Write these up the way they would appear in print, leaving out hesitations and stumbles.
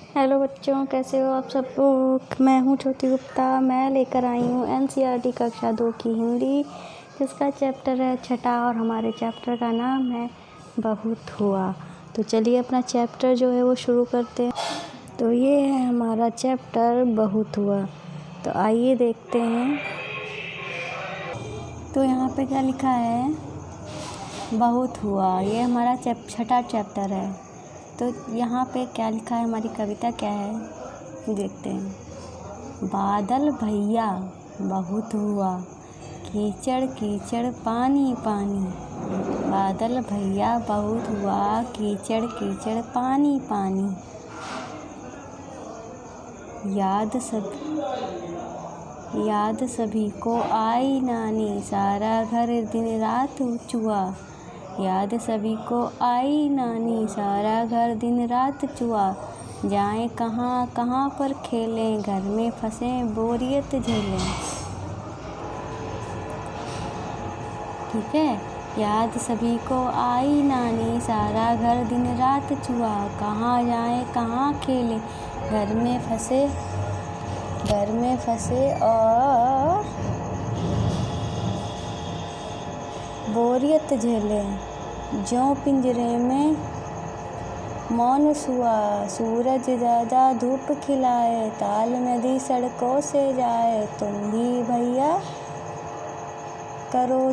Hello बच्चों, कैसे हो आप सब लोग। मैं हूँ ज्योति गुप्ता। मैं लेकर आई हूँ एनसीईआरटी कक्षा 2 की हिंदी, जिसका चैप्टर है छठा और हमारे चैप्टर का नाम है बहुत हुआ। तो चलिए अपना चैप्टर जो है वो शुरू करते हैं। तो ये है हमारा चैप्टर बहुत हुआ। तो आइए देखते हैं। तो यहाँ पे क्या लिखा है, बहुत हुआ। ये हमारा छठा चैप्टर है। तो यहाँ पे क्या लिखा है, हमारी कविता क्या है देखते हैं। बादल भैया बहुत हुआ, कीचड़ कीचड़ पानी पानी। बादल भैया बहुत हुआ, कीचड़ कीचड़ पानी पानी। याद सभी को आई नानी, सारा घर दिन रात चुआ। याद सभी को आई नानी, सारा घर दिन रात चुआ। जाएं कहाँ कहाँ पर खेलें, घर में फंसे बोरियत झेलें। ठीक है, याद सभी को आई नानी, सारा घर दिन रात चुआ। कहाँ जाएं कहाँ खेलें, घर में फंसे और बोरियत झेलें। ज्यों पिंजरे में मौन सुआ, सूरज ज़्यादा धूप खिलाए। ताल नदी सड़कों से जाए, तुम भी भैया करो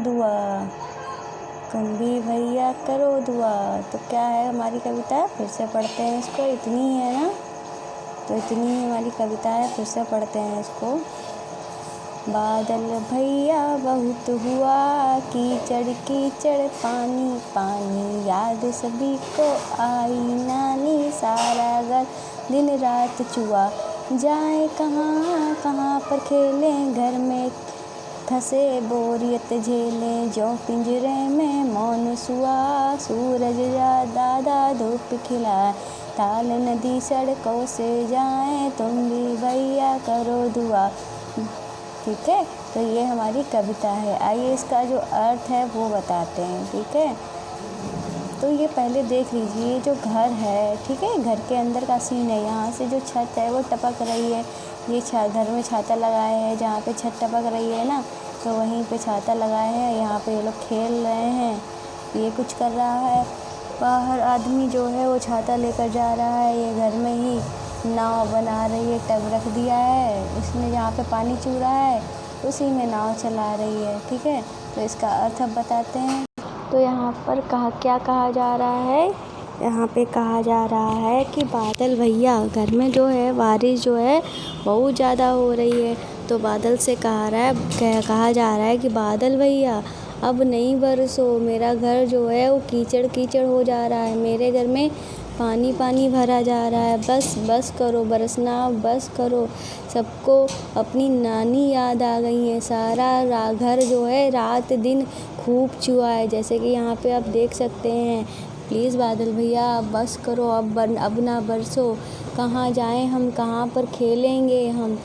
दुआ। तो क्या है हमारी कविता, फिर से पढ़ते हैं इसको। इतनी ही है ना, तो इतनी ही हमारी कविता है, फिर से पढ़ते हैं इसको। बादल भैया बहुत हुआ, कीचड़ कीचड़ पानी पानी। याद सभी को आई नानी, सारा घर दिन रात चुआ। जाए कहाँ कहाँ पर खेलें, घर में फंसे बोरियत झेलें। जो पिंजरे में मौन सुआ, सूरज ज़्यादा धूप खिलाए। ताल नदी सड़कों से जाएं, तुम भी भैया करो दुआ। ठीक है, तो ये हमारी कविता है। आइए इसका जो अर्थ है वो बताते हैं। ठीक है, तो ये पहले देख लीजिए जो घर है। ठीक है, घर के अंदर का सीन है। यहाँ से जो छत है वो टपक रही है। ये घर में छाता लगाए है, जहाँ पे छत टपक रही है ना, तो वहीं पे छाता लगाए हैं। यहाँ पे ये लोग खेल रहे हैं, ये कुछ कर रहा है। बाहर आदमी जो है वो छाता लेकर जा रहा है। ये घर में ही नाव बना रही है, टब रख दिया है इसमें, जहाँ पे पानी चू रहा है उसी में नाव चला रही है। ठीक है, तो इसका अर्थ अब बताते हैं। तो यहाँ पर क्या कहा जा रहा है, यहाँ पे कहा जा रहा है कि बादल भैया, घर में जो है बारिश जो है बहुत ज़्यादा हो रही है। तो बादल से कहा जा रहा है कि बादल भैया अब नहीं बरसो, मेरा घर जो है वो कीचड़ कीचड़ हो जा रहा है। मेरे घर में पानी पानी भरा जा रहा है। बस करो बरसना, बस करो। सबको अपनी नानी याद आ गई है। सारा घर जो है रात दिन खूब चुआ है, जैसे कि यहाँ पे आप देख सकते हैं। प्लीज़ बादल भैया बस करो, अब ना बरसो। कहाँ जाएं हम, कहाँ पर खेलेंगे हम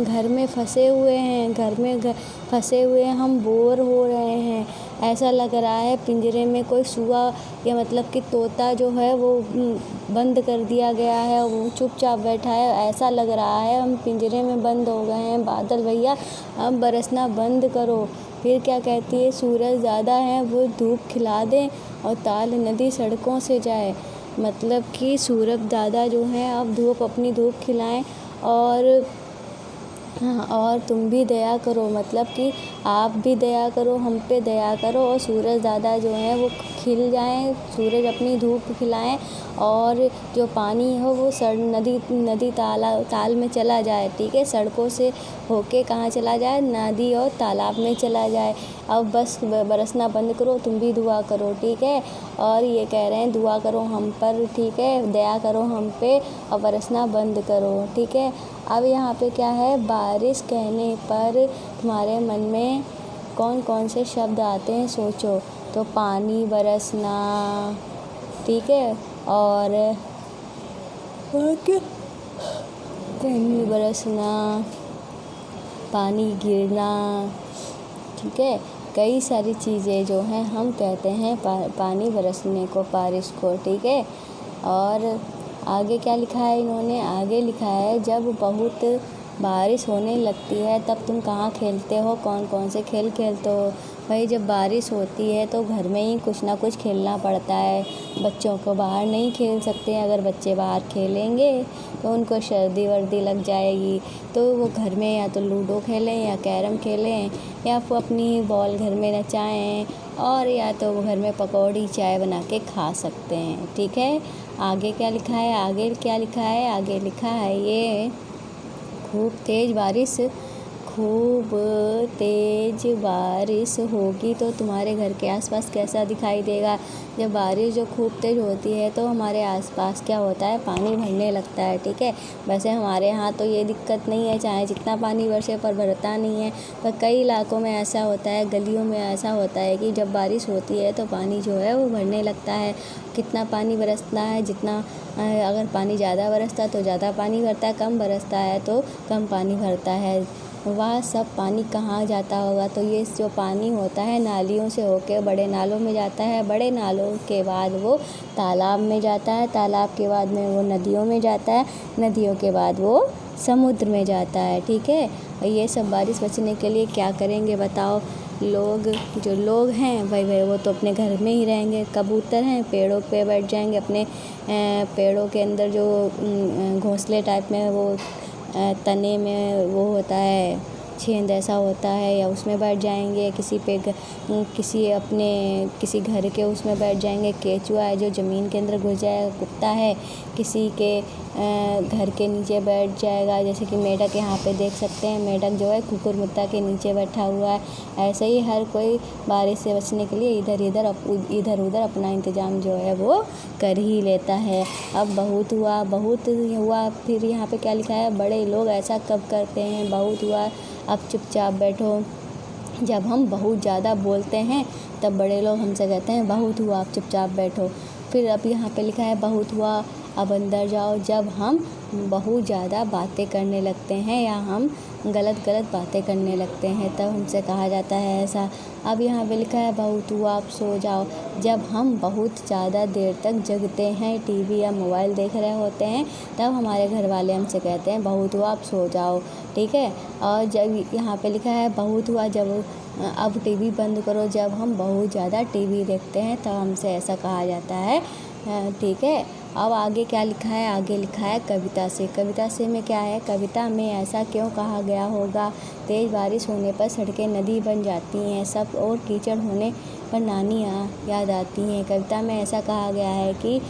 घर में फंसे हुए हैं, फंसे हुए हम बोर हो रहे हैं। ऐसा लग रहा है पिंजरे में कोई सुआ या मतलब कि तोता जो है वो बंद कर दिया गया है, वो चुपचाप बैठा है। ऐसा लग रहा है हम पिंजरे में बंद हो गए हैं। बादल भैया अब बरसना बंद करो। फिर क्या कहती है, सूरज ज़्यादा है वो धूप खिला दें और ताल नदी सड़कों से जाए। मतलब कि सूरज दादा जो हैं अब अपनी धूप खिलाएं और तुम भी दया करो, मतलब कि आप भी दया करो, हम पे दया करो और सूरज दादा जो हैं वो खिल जाएं, सूरज अपनी धूप खिलाएं और जो पानी हो वो नदी ताल में चला जाए। ठीक है, सड़कों से होके कहाँ चला जाए, नदी और तालाब में चला जाए। अब बस बरसना बंद करो, तुम भी दुआ करो। ठीक है, और ये कह रहे हैं दुआ करो हम पर। ठीक है, दया करो हम पे और बरसना बंद करो। ठीक है, अब यहाँ पे क्या है, बारिश कहने पर तुम्हारे मन में कौन कौन से शब्द आते हैं सोचो। तो पानी बरसना, ठीक है, और क्या, पानी बरसना, पानी गिरना। ठीक है, कई सारी चीज़ें जो हैं हम कहते हैं पानी बरसने को, बारिश को। ठीक है, और आगे क्या लिखा है इन्होंने, आगे लिखा है जब बहुत बारिश होने लगती है तब तुम कहाँ खेलते हो, कौन कौन से खेल खेलते हो। भाई जब बारिश होती है तो घर में ही कुछ ना कुछ खेलना पड़ता है, बच्चों को बाहर नहीं खेल सकते हैं। अगर बच्चे बाहर खेलेंगे तो उनको सर्दी वर्दी लग जाएगी, तो वो घर में या तो लूडो खेलें या कैरम खेलें या फिर अपनी बॉल घर में नचाएं, और या तो वो घर में पकौड़ी चाय बना के खा सकते हैं। ठीक है, आगे क्या लिखा है, आगे क्या लिखा है, आगे लिखा है ये खूब तेज बारिश होगी तो तुम्हारे घर के आसपास कैसा दिखाई देगा। जब बारिश जो खूब तेज होती है तो हमारे आसपास क्या होता है, पानी भरने लगता है। ठीक है, वैसे हमारे यहाँ तो ये दिक्कत नहीं है, चाहे जितना पानी बरसे पर भरता नहीं है, पर कई इलाकों में ऐसा होता है, गलियों में ऐसा होता है कि जब बारिश होती है तो पानी जो है वो भरने लगता है। कितना पानी बरसता है, जितना अगर पानी ज़्यादा बरसता है तो ज़्यादा पानी भरता है, कम बरसता है तो कम पानी भरता है। वह सब पानी कहाँ जाता होगा, तो ये जो पानी होता है नालियों से होके बड़े नालों में जाता है, बड़े नालों के बाद वो तालाब में जाता है, तालाब के बाद में वो नदियों में जाता है, नदियों के बाद वो समुद्र में जाता है। ठीक है, और ये सब बारिश बचने के लिए क्या करेंगे बताओ। जो लोग हैं भाई वो तो अपने घर में ही रहेंगे। कबूतर हैं पेड़ों पे बैठ जाएंगे, अपने पेड़ों के अंदर जो घोंसले टाइप में वो तने में वो होता है, छेद ऐसा होता है, या उसमें बैठ जाएंगे। किसी घर के उसमें बैठ जाएंगे। केचुआ है जो ज़मीन के अंदर घुस जाएगा। कुत्ता है किसी के घर के नीचे बैठ जाएगा, जैसे कि मेढक यहाँ पे देख सकते हैं, मेढक जो है कुकुरमुत्ता के नीचे बैठा हुआ है। ऐसे ही हर कोई बारिश से बचने के लिए इधर उधर अपना इंतज़ाम जो है वो कर ही लेता है। अब बहुत हुआ, फिर यहाँ पे क्या लिखा है, बड़े लोग ऐसा कब करते हैं, बहुत हुआ अब चुपचाप बैठो। जब हम बहुत ज़्यादा बोलते हैं तब बड़े लोग हमसे कहते हैं बहुत हुआ अब चुपचाप बैठो। फिर अब यहाँ पे लिखा है बहुत हुआ अब अंदर जाओ। जब हम बहुत ज़्यादा बातें करने लगते हैं या हम गलत बातें करने लगते हैं तब हमसे कहा जाता है ऐसा। अब यहाँ पे लिखा है बहुत हुआ अब सो जाओ। जब हम बहुत ज़्यादा देर तक जगते हैं, टीवी या मोबाइल देख रहे होते हैं, तब हमारे घर वाले हमसे कहते हैं बहुत हुआ अब सो जाओ। ठीक है, और जब यहाँ पे लिखा है बहुत हुआ जब अब टीवी बंद करो। जब हम बहुत ज़्यादा टीवी देखते हैं तब हमसे ऐसा कहा जाता है। ठीक है, अब आगे क्या लिखा है, आगे लिखा है कविता से में क्या है, कविता में ऐसा क्यों कहा गया होगा। तेज़ बारिश होने पर सड़कें नदी बन जाती हैं, सब और कीचड़ होने पर नानी याद आती हैं। कविता में ऐसा कहा गया है कि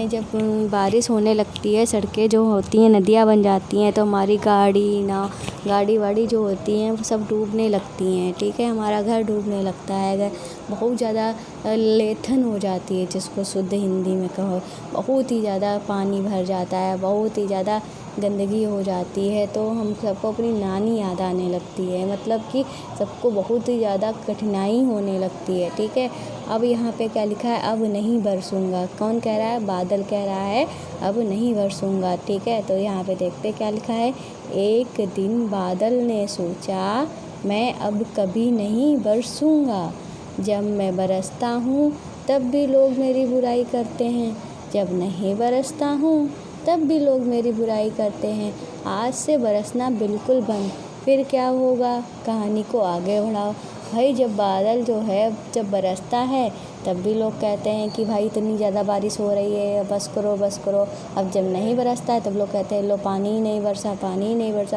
जब बारिश होने लगती है, सड़कें जो होती हैं नदियाँ बन जाती हैं, तो हमारी गाड़ी वाड़ी जो होती हैं वो सब डूबने लगती हैं। ठीक है, हमारा घर डूबने लगता है, अगर बहुत ज़्यादा लेथन हो जाती है, जिसको शुद्ध हिंदी में कहो, बहुत ही ज़्यादा पानी भर जाता है, बहुत ही ज़्यादा गंदगी हो जाती है, तो हम सबको अपनी नानी याद आने लगती है। मतलब कि सबको बहुत ही ज़्यादा कठिनाई होने लगती है। ठीक है, अब यहाँ पे क्या लिखा है, अब नहीं बरसूंगा। कौन कह रहा है, बादल कह रहा है अब नहीं बरसूंगा। ठीक है, तो यहाँ पे देखते क्या लिखा है, एक दिन बादल ने सोचा मैं अब कभी नहीं बरसूंगा। जब मैं बरसता हूँ तब भी लोग मेरी बुराई करते हैं, जब नहीं बरसता हूँ तब भी लोग मेरी बुराई करते हैं। आज से बरसना बिल्कुल बंद, फिर क्या होगा, कहानी को आगे बढ़ाओ। भाई जब बादल जो है जब बरसता है तब भी लोग कहते हैं कि भाई इतनी ज़्यादा बारिश हो रही है, बस करो। अब जब नहीं बरसता है तब लोग कहते हैं लो पानी ही नहीं बरसा,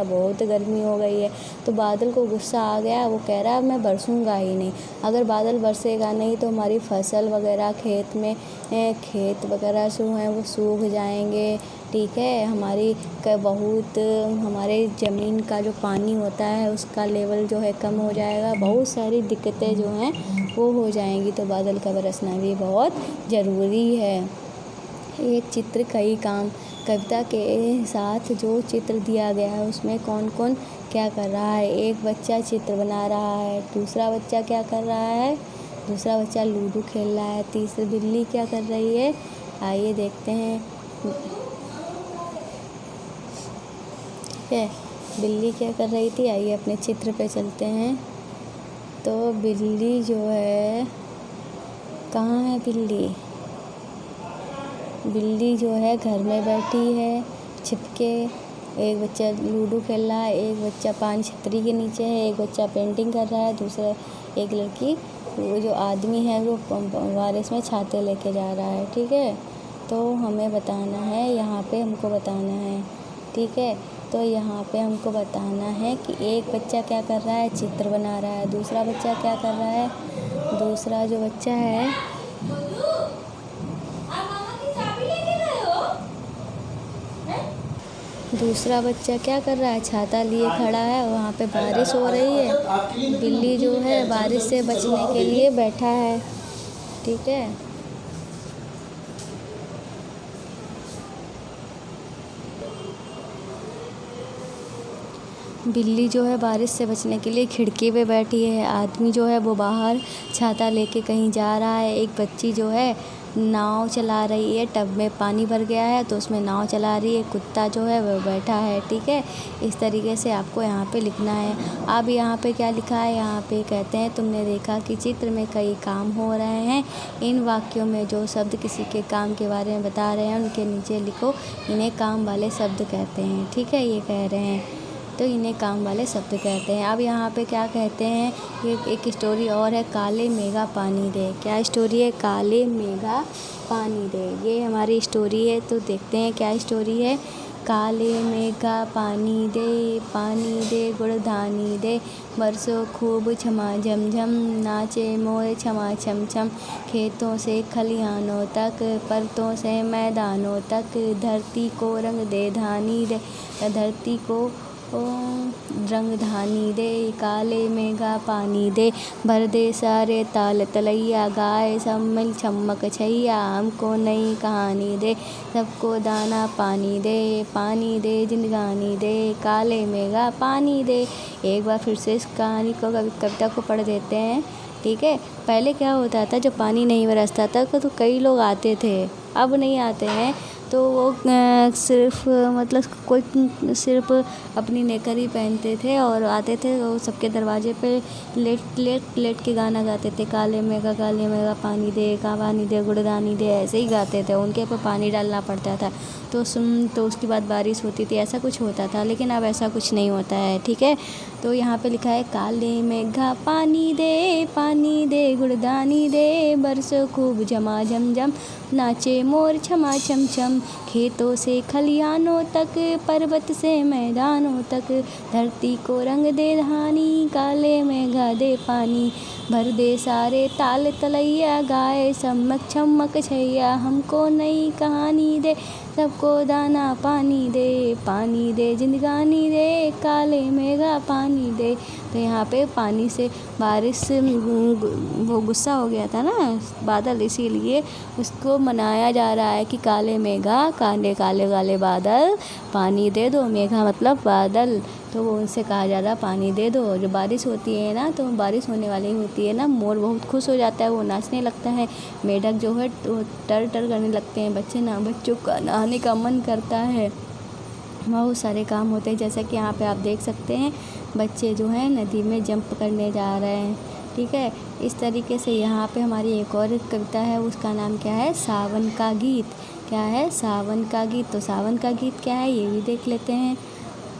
बहुत गर्मी हो गई है। तो बादल को गुस्सा आ गया, वो कह रहा है मैं बरसूंगा ही नहीं। अगर बादल बरसेगा नहीं तो हमारी फसल वगैरह खेत वगैरह जो हैं वो सूख जाएंगे। ठीक है, हमारे ज़मीन का जो पानी होता है उसका लेवल जो है कम हो जाएगा, बहुत सारी दिक्कतें जो हैं वो हो जाएंगी। तो बादल का बरसना भी बहुत ज़रूरी है। एक चित्र कई काम, कविता के साथ जो चित्र दिया गया है उसमें कौन कौन क्या कर रहा है। एक बच्चा चित्र बना रहा है, दूसरा बच्चा क्या कर रहा है, दूसरा बच्चा लूडो खेल रहा है, तीसरी बिल्ली क्या कर रही है, आइए देखते हैं। ठीक है, बिल्ली क्या कर रही थी, आइए अपने चित्र पे चलते हैं। तो बिल्ली जो है, कहाँ है बिल्ली, बिल्ली जो है घर में बैठी है छिपके। एक बच्चा लूडो खेल रहा है, एक बच्चा पानी छतरी के नीचे है, एक बच्चा पेंटिंग कर रहा है, दूसरा एक लड़की वो जो आदमी है वो बारिश में छाते लेके जा रहा है। ठीक है, तो हमें बताना है, यहाँ पे हमको बताना है। ठीक है, तो यहाँ पे हमको बताना है कि एक बच्चा क्या कर रहा है, चित्र बना रहा है। दूसरा बच्चा क्या कर रहा है, दूसरा जो बच्चा है दूसरा बच्चा क्या कर रहा है, छाता लिए खड़ा है। वहाँ पे बारिश हो रही है, बिल्ली जो है बारिश से बचने के लिए बैठा है। ठीक है, बिल्ली जो है बारिश से बचने के लिए खिड़की पे बैठी है। आदमी जो है वो बाहर छाता लेके कहीं जा रहा है। एक बच्ची जो है नाव चला रही है, टब में पानी भर गया है तो उसमें नाव चला रही है। कुत्ता जो है वो बैठा है। ठीक है, इस तरीके से आपको यहाँ पे लिखना है। अब यहाँ पे क्या लिखा है, यहाँ पे कहते हैं तुमने देखा कि चित्र में कई काम हो रहे हैं। इन वाक्यों में जो शब्द किसी के काम के बारे में बता रहे हैं उनके नीचे लिखो, इन्हें काम वाले शब्द कहते हैं। ठीक है, ये कह रहे हैं तो इन्हें काम वाले शब्द कहते हैं। अब यहाँ पे क्या कहते हैं, ये एक स्टोरी और है, काले मेघा पानी दे। क्या स्टोरी है, काले मेघा पानी दे, ये हमारी स्टोरी है। तो देखते हैं क्या स्टोरी है। काले मेघा पानी दे गुड़धानी दे, बरसों खूब छमा झमझम, नाचे मोर छमा छम छम। खेतों से खलिहानों तक, परतों से मैदानों तक, धरती को रंग दे धानी दे, धरती को रंग धानी दे। काले मेघा पानी दे, भर दे सारे ताल तलैया, गाए सब मिल छमक छैया। हमको नई कहानी दे, सबको दाना पानी दे जिंदगानी दे। काले मेघा पानी दे। एक बार फिर से इस कहानी को कविता को पढ़ देते हैं। ठीक है, पहले क्या होता था, जब पानी नहीं बरसता था तो कई लोग आते थे, अब नहीं आते हैं। तो वो सिर्फ मतलब कोई सिर्फ अपनी नेकर पहनते थे और आते थे, वो सबके दरवाजे पे लेट के गाना गाते थे, काले मेघा पानी दे गुड़दानी दे, ऐसे ही गाते थे। उनके ऊपर पानी डालना पड़ता था तो उसके बाद बारिश होती थी, ऐसा कुछ होता था। लेकिन अब ऐसा कुछ नहीं होता है। ठीक है, तो यहाँ पे लिखा है, काले मेघा पानी दे गुड़दानी दे, बरसों खूब झमा झमझम, नाचे मोर छमा छम छम। खेतों से खलिहानों तक, पर्वत से मैदानों तक, धरती को रंग दे धानी, काले मेघा दे पानी, भर दे सारे ताल तलैया, गाए सम्मक छमक छैया। हमको नई कहानी दे, सबको दाना पानी दे जिंदगानी दे। काले मेघा पानी दे। तो यहाँ पे पानी से बारिश से वो गुस्सा हो गया था ना बादल, इसीलिए उसको मनाया जा रहा है कि काले मेघा, काले काले काले बादल पानी दे दो। मेघा मतलब बादल, तो वो उनसे कहा जा रहा पानी दे दो। जो बारिश होती है ना, तो बारिश होने वाली होती है ना, मोर बहुत खुश हो जाता है, वो नाचने लगता है। मेढक जो है तो टर टर करने लगते हैं। बच्चों का नहाने का मन करता है। बहुत सारे काम होते हैं, जैसा कि यहाँ पे आप देख सकते हैं, बच्चे जो हैं नदी में जंप करने जा रहे हैं। ठीक है, इस तरीके से यहाँ पे हमारी एक और कविता है, उसका नाम क्या है, सावन का गीत। क्या है, सावन का गीत। तो सावन का गीत क्या है, ये भी देख लेते हैं।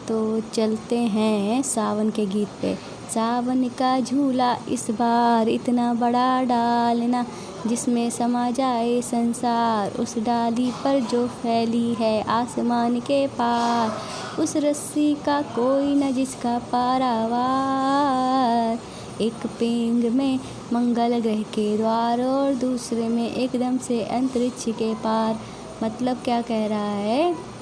तो चलते हैं सावन के गीत पे। सावन का झूला इस बार इतना बड़ा डालना, जिसमें समा जाए संसार, उस डाली पर जो फैली है आसमान के पार, उस रस्सी का कोई न जिसका पारावार। एक पेंग में मंगल ग्रह के द्वार और दूसरे में एकदम से अंतरिक्ष के पार। मतलब क्या कह रहा है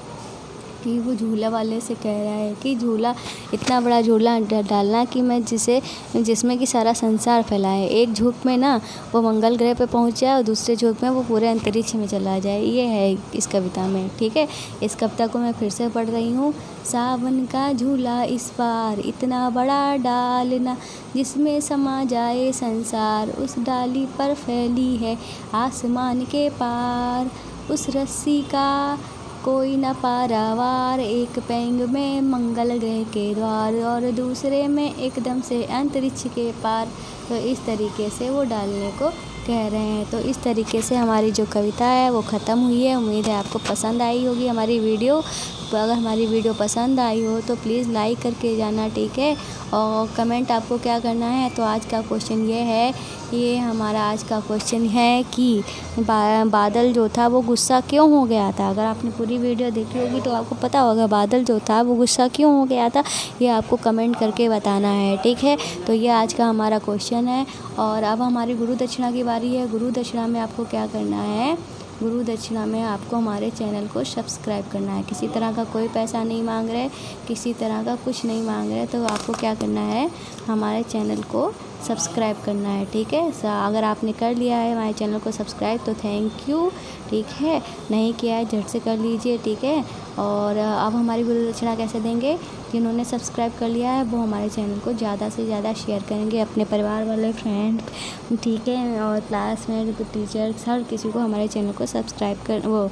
कि वो झूला वाले से कह रहा है कि झूला, इतना बड़ा झूला डालना कि मैं जिसमें कि सारा संसार फैलाए। एक झोंक में ना वो मंगल ग्रह पे पहुंच जाए और दूसरे झोंक में वो पूरे अंतरिक्ष में चला जाए। ये है इस कविता में। ठीक है, इस कविता को मैं फिर से पढ़ रही हूँ। सावन का झूला इस बार इतना बड़ा डालना, जिसमें समा जाए संसार, उस डाली पर फैली है आसमान के पार, उस रस्सी का कोई न पारावार। एक पेंग में मंगल ग्रह के द्वार और दूसरे में एकदम से अंतरिक्ष के पार। तो इस तरीके से वो डालने को कह रहे हैं। तो इस तरीके से हमारी जो कविता है वो ख़त्म हुई है। उम्मीद है आपको पसंद आई होगी हमारी वीडियो। तो अगर हमारी वीडियो पसंद आई हो तो प्लीज़ लाइक करके जाना, ठीक है। और कमेंट आपको क्या करना है, तो आज का क्वेश्चन ये है, ये हमारा आज का क्वेश्चन है कि बादल जो था वो गुस्सा क्यों हो गया था। अगर आपने पूरी वीडियो देखी होगी तो आपको पता होगा बादल जो था वो गुस्सा क्यों हो गया था, ये आपको कमेंट करके बताना है, ठीक है। तो ये आज का हमारा क्वेश्चन है। और अब हमारी गुरु दक्षिणा की बारी है। गुरु दक्षिणा में आपको क्या करना है, गुरु दक्षिणा में आपको हमारे चैनल को सब्सक्राइब करना है। किसी तरह का कोई पैसा नहीं मांग रहे, किसी तरह का कुछ नहीं मांग रहे, तो आपको क्या करना है, हमारे चैनल को सब्सक्राइब करना है, ठीक है। अगर आपने कर लिया है हमारे चैनल को सब्सक्राइब तो थैंक यू, ठीक है। नहीं किया है झट से कर लीजिए, ठीक है। और अब हमारी गुरु दक्षिणा कैसे देंगे, जिन्होंने सब्सक्राइब कर लिया है वो हमारे चैनल को ज़्यादा से ज़्यादा शेयर करेंगे अपने परिवार वाले, फ्रेंड, ठीक है, और क्लासमेट, टीचर, हर किसी को हमारे चैनल को सब्सक्राइब कर वो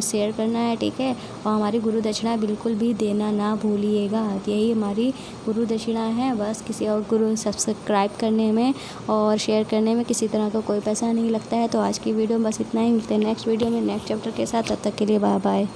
शेयर करना है, ठीक है। और हमारी गुरु दक्षिणा बिल्कुल भी देना ना भूलिएगा। यही हमारी गुरु दक्षिणा है। बस किसी और गुरु सब्सक्राइब करने में और शेयर करने में किसी तरह का कोई पैसा नहीं लगता है। तो आज की वीडियो में बस इतना ही। मिलते हैं नेक्स्ट वीडियो में नेक्स्ट चैप्टर के साथ। तब तक के लिए बाय बाय।